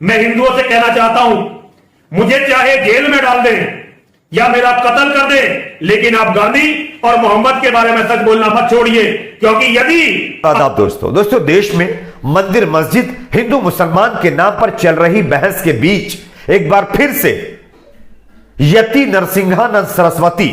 मैं हिंदुओं से कहना चाहता हूं, मुझे चाहे जेल में डाल दें या मेरा कत्ल कर दें, लेकिन आप गांधी और मोहम्मद के बारे में सच बोलना मत छोड़िए, क्योंकि यदि आदाब दोस्तों देश में मंदिर मस्जिद हिंदू मुसलमान के नाम पर चल रही बहस के बीच एक बार फिर से यति नरसिंहानंद सरस्वती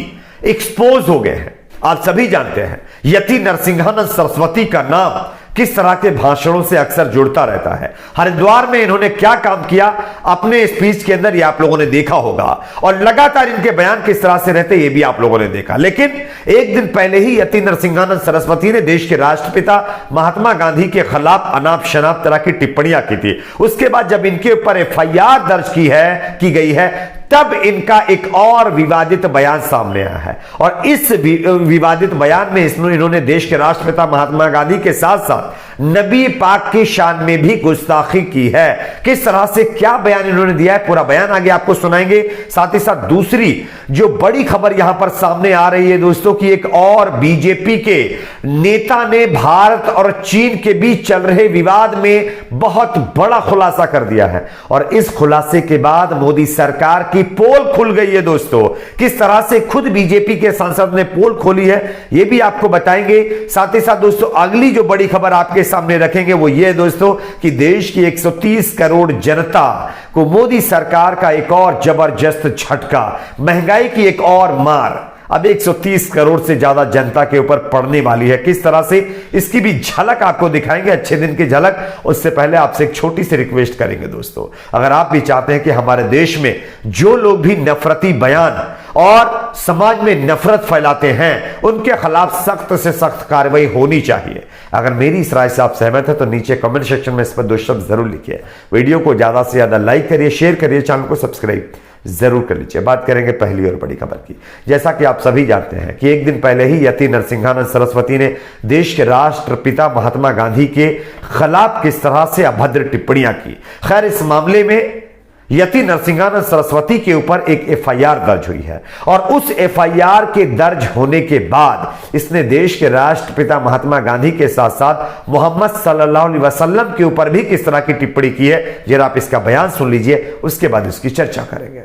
एक्सपोज हो गए हैं। आप सभी जानते हैं यति नरसिंहानंद सरस्वती का नाम किस तरह के भाषणों से अक्सर जुड़ता रहता है। हरिद्वार में इन्होंने क्या काम किया अपने स्पीच के अंदर, ये आप लोगों ने देखा होगा, और लगातार इनके बयान किस तरह से रहते ये भी आप लोगों ने देखा। लेकिन एक दिन पहले ही यति नरसिंहानंद सरस्वती ने देश के राष्ट्रपिता महात्मा गांधी के खिलाफ अनाप शनाप तरह की टिप्पणियां की थी। उसके बाद जब इनके ऊपर FIR दर्ज की गई है, तब इनका एक और विवादित बयान सामने आया है। और इस विवादित बयान में इन्होंने देश के राष्ट्रपिता महात्मा गांधी के साथ साथ नबी पाक की शान में भी गुस्ताखी की है। किस तरह से क्या बयान इन्होंने दिया है, पूरा बयान आगे आपको सुनाएंगे। साथ ही साथ दूसरी जो बड़ी खबर यहां पर सामने आ रही है दोस्तों कि एक और बीजेपी के नेता ने भारत और चीन के बीच चल रहे विवाद में बहुत बड़ा खुलासा कर दिया है। और इस खुलासे के बाद मोदी सरकार की पोल खुल गई है दोस्तों। किस तरह से खुद बीजेपी के सांसद ने पोल खोली है यह भी आपको बताएंगे। साथ ही साथ दोस्तों अगली जो बड़ी खबर आपके सामने रखेंगे वो ये दोस्तों कि देश की 130 करोड़ जनता को मोदी सरकार का एक और जबरदस्त झटका, महंगाई की एक और मार अब 130 करोड़ से ज्यादा जनता के ऊपर पड़ने वाली है। किस तरह से इसकी भी झलक आपको दिखाएंगे, अच्छे दिन की झलक। उससे पहले आपसे एक छोटी सी रिक्वेस्ट करेंगे दोस्तों, अगर आप भी चाहते हैं कि हमारे देश में जो लोग भी नफरती बयान और समाज में नफरत फैलाते हैं उनके खिलाफ सख्त से सख्त कार्रवाई होनी चाहिए, अगर मेरी इस राय से आप सहमत हैं तो नीचे कमेंट सेक्शन में इस पर 2 शब्द जरूर लिखिए। वीडियो को ज्यादा से ज्यादा लाइक करिए, शेयर करिए, चैनल को सब्सक्राइब जरूर कर लीजिए। बात करेंगे पहली और बड़ी खबर की। जैसा कि आप सभी जानते हैं कि एक दिन पहले ही यति नरसिंहानंद सरस्वती ने देश के राष्ट्रपिता महात्मा गांधी के खिलाफ किस तरह से अभद्र टिप्पणियां की। खैर इस मामले में यति नरसिंहानंद सरस्वती के ऊपर एक FIR दर्ज हुई है और उस FIR के दर्ज होने के बाद इसने देश के राष्ट्रपिता महात्मा गांधी के साथ साथ मोहम्मद सल्लल्लाहु अलैहि वसल्लम के ऊपर भी किस तरह की टिप्पणी की है। जरा आप इसका बयान सुन लीजिए, उसके बाद इसकी चर्चा करेंगे।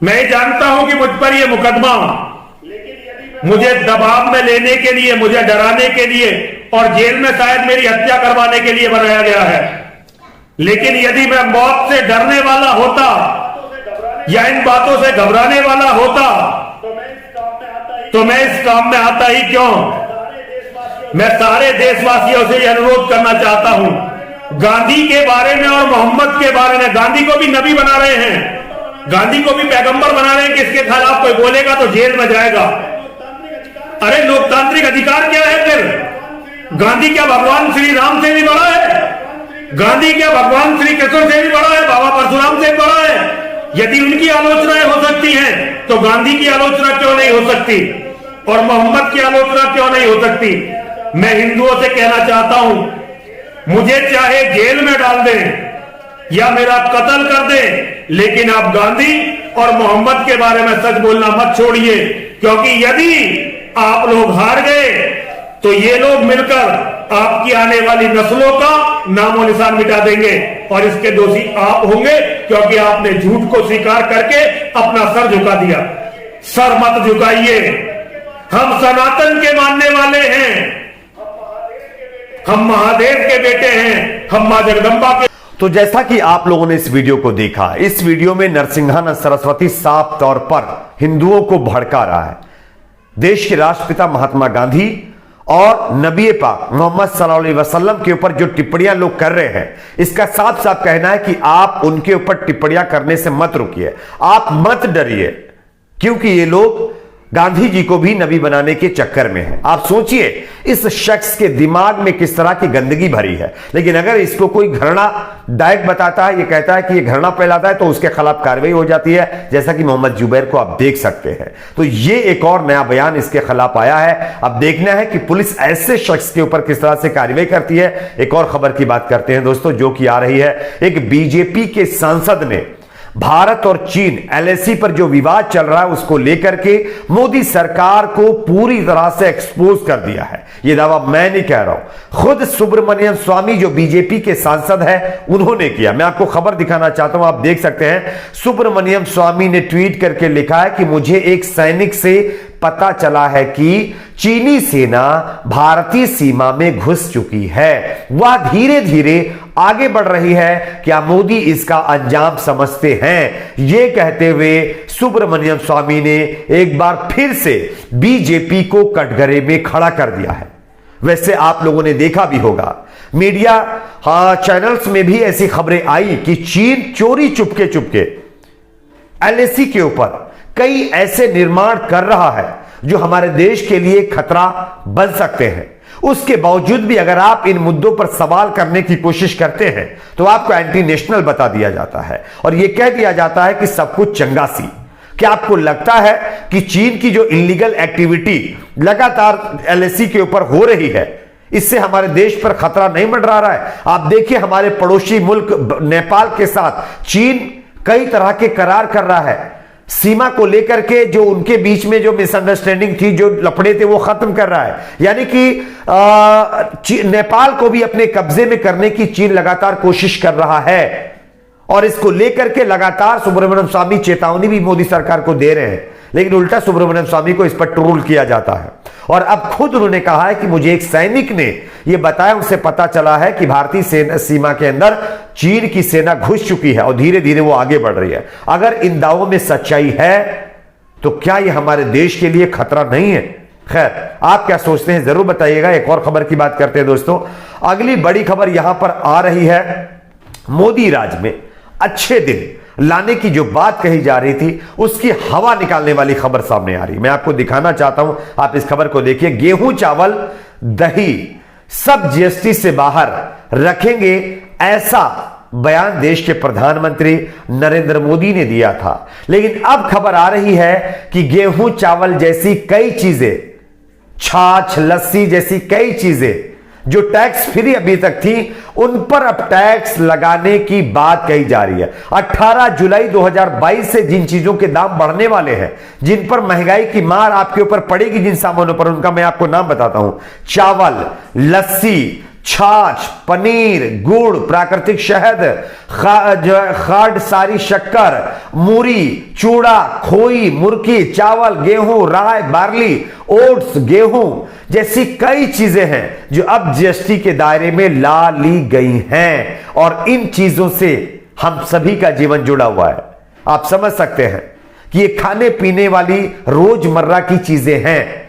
मैं जानता हूं कि मुझ पर यह मुकदमा मुझे दबाव में लेने के लिए, मुझे डराने के लिए और जेल में शायद मेरी हत्या करवाने के लिए बनाया गया है। लेकिन यदि मैं मौत से डरने वाला होता या इन बातों से घबराने वाला होता तो मैं इस काम में आता ही क्यों। मैं सारे देशवासियों से यह अनुरोध करना चाहता हूं, गांधी के बारे में और मोहम्मद के बारे में, गांधी को भी नबी बना रहे हैं, गांधी को भी पैगंबर बना रहे हैं कि इसके खिलाफ कोई बोलेगा तो जेल में जाएगा। अरे लोकतांत्रिक अधिकार क्या है फिर? गांधी क्या भगवान श्री राम से भी बड़ा है? गांधी क्या भगवान श्री कृष्ण से भी बड़ा है? बाबा परशुराम से बड़ा है? यदि उनकी आलोचनाएं हो सकती हैं तो गांधी की आलोचना क्यों नहीं हो सकती और मोहम्मद की आलोचना क्यों नहीं हो सकती? मैं हिंदुओं से कहना चाहता हूं, मुझे चाहे जेल में डाल दें या मेरा कत्ल कर दें, लेकिन आप गांधी और मोहम्मद के बारे में सच बोलना मत छोड़िए, क्योंकि यदि आप लोग हार गए तो ये लोग मिलकर आपकी आने वाली नस्लों का नामो निशान मिटा देंगे और इसके दोषी आप होंगे, क्योंकि आपने झूठ को स्वीकार करके अपना सर झुका दिया। सर मत झुकाइए, हम सनातन के मानने वाले हैं, हम महादेव के बेटे हैं, हम मां जगदंबा के। तो जैसा कि आप लोगों ने इस वीडियो को देखा, इस वीडियो में नरसिंहानंद सरस्वती साफ तौर पर हिंदुओं को भड़का रहा है। देश के राष्ट्रपिता महात्मा गांधी और नबी पाक मोहम्मद सल्लल्लाहु अलैहि वसल्लम के ऊपर जो टिप्पणियां लोग कर रहे हैं, इसका साफ साफ कहना है कि आप उनके ऊपर टिप्पणियां करने से मत रुकिए, आप मत डरिए, क्योंकि ये लोग गांधी जी को भी नबी बनाने के चक्कर में है। आप सोचिए इस शख्स के दिमाग में किस तरह की गंदगी भरी है। लेकिन अगर इसको कोई घृणादायक बताता है, ये कहता है कि ये घृणा फैलाता है, तो उसके खिलाफ कार्रवाई हो जाती है, जैसा कि मोहम्मद जुबैर को आप देख सकते हैं। तो ये एक और नया बयान इसके खिलाफ आया है। अब देखना है कि पुलिस ऐसे शख्स के ऊपर किस तरह से कार्रवाई करती है। एक और खबर की बात करते हैं दोस्तों, जो कि आ रही है, एक बीजेपी के सांसद ने भारत और चीन एलएसी पर जो विवाद चल रहा है उसको लेकर के मोदी सरकार को पूरी तरह से एक्सपोज कर दिया है। यह दावा मैं नहीं कह रहा हूं, खुद सुब्रमण्यम स्वामी जो बीजेपी के सांसद है उन्होंने किया। मैं आपको खबर दिखाना चाहता हूं, आप देख सकते हैं। सुब्रमण्यम स्वामी ने ट्वीट करके लिखा है कि मुझे एक सैनिक से पता चला है कि चीनी सेना भारतीय सीमा में घुस चुकी है, वह धीरे धीरे आगे बढ़ रही है, क्या मोदी इसका अंजाम समझते हैं? यह कहते हुए सुब्रमण्यम स्वामी ने एक बार फिर से बीजेपी को कटघरे में खड़ा कर दिया है। वैसे आप लोगों ने देखा भी होगा, मीडिया चैनल्स में भी ऐसी खबरें आई कि चीन चोरी चुपके एलएसी के ऊपर कई ऐसे निर्माण कर रहा है जो हमारे देश के लिए खतरा बन सकते हैं। उसके बावजूद भी अगर आप इन मुद्दों पर सवाल करने की कोशिश करते हैं तो आपको एंटी नेशनल बता दिया जाता है और यह कह दिया जाता है कि सब कुछ चंगासी। क्या आपको लगता है कि चीन की जो इलीगल एक्टिविटी लगातार एलएसी के ऊपर हो रही है, इससे हमारे देश पर खतरा नहीं मंडरा रहा है? आप देखिए, हमारे पड़ोसी मुल्क नेपाल के साथ चीन कई तरह के करार कर रहा है। सीमा को लेकर के जो उनके बीच में जो मिसअंडरस्टैंडिंग थी, जो लफड़े थे, वो खत्म कर रहा है। यानी कि नेपाल को भी अपने कब्जे में करने की चीन लगातार कोशिश कर रहा है और इसको लेकर के लगातार सुब्रमण्यम स्वामी चेतावनी भी मोदी सरकार को दे रहे हैं, लेकिन उल्टा सुब्रमण्यम स्वामी को इस पर ट्रोल किया जाता है। और अब खुद उन्होंने कहा है कि मुझे एक सैनिक ने यह बताया, उसे पता चला है कि भारतीय सीमा के अंदर चीन की सेना घुस चुकी है और धीरे धीरे वो आगे बढ़ रही है। अगर इन दावों में सच्चाई है तो क्या यह हमारे देश के लिए खतरा नहीं है? खैर, आप क्या सोचते हैं जरूर बताइएगा। एक और खबर की बात करते हैं दोस्तों। अगली बड़ी खबर यहां पर आ रही है, मोदी राज में अच्छे दिन लाने की जो बात कही जा रही थी उसकी हवा निकालने वाली खबर सामने आ रही। मैं आपको दिखाना चाहता हूं, आप इस खबर को देखिए। गेहूं, चावल, दही सब जीएसटी से बाहर रखेंगे, ऐसा बयान देश के प्रधानमंत्री नरेंद्र मोदी ने दिया था। लेकिन अब खबर आ रही है कि गेहूं, चावल जैसी कई चीजें, छाछ, लस्सी जैसी कई चीजें जो टैक्स फ्री अभी तक थी, उन पर अब टैक्स लगाने की बात कही जा रही है। 18 जुलाई 2022 से जिन चीजों के दाम बढ़ने वाले हैं, जिन पर महंगाई की मार आपके ऊपर पड़ेगी, जिन सामानों पर, उनका मैं आपको नाम बताता हूं। चावल, लस्सी, छाछ, पनीर, गुड़, प्राकृतिक शहद, खांड सारी शक्कर, मूरी, चूड़ा, खोई, मुर्की, चावल, गेहूं, राय, बार्ली, ओट्स, गेहूं जैसी कई चीजें हैं जो अब जीएसटी के दायरे में ला ली गई हैं और इन चीजों से हम सभी का जीवन जुड़ा हुआ है। आप समझ सकते हैं कि ये खाने पीने वाली रोजमर्रा की चीजें हैं।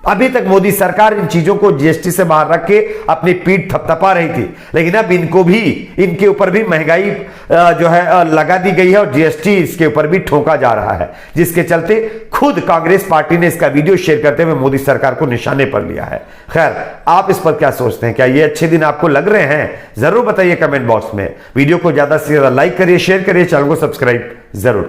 अभी तक मोदी सरकार इन चीजों को जीएसटी से बाहर रख के अपनी पीठ थपथपा रही थी, लेकिन अब इनके ऊपर भी महंगाई जो है लगा दी गई है और जीएसटी इसके ऊपर भी ठोका जा रहा है, जिसके चलते खुद कांग्रेस पार्टी ने इसका वीडियो शेयर करते हुए मोदी सरकार को निशाने पर लिया है। खैर, आप इस पर क्या सोचते हैं? क्या ये अच्छे दिन आपको लग रहे हैं? जरूर बताइए कमेंट बॉक्स में। वीडियो को ज्यादा से ज्यादा लाइक करिए, शेयर करिए, चैनल को सब्सक्राइब जरूर।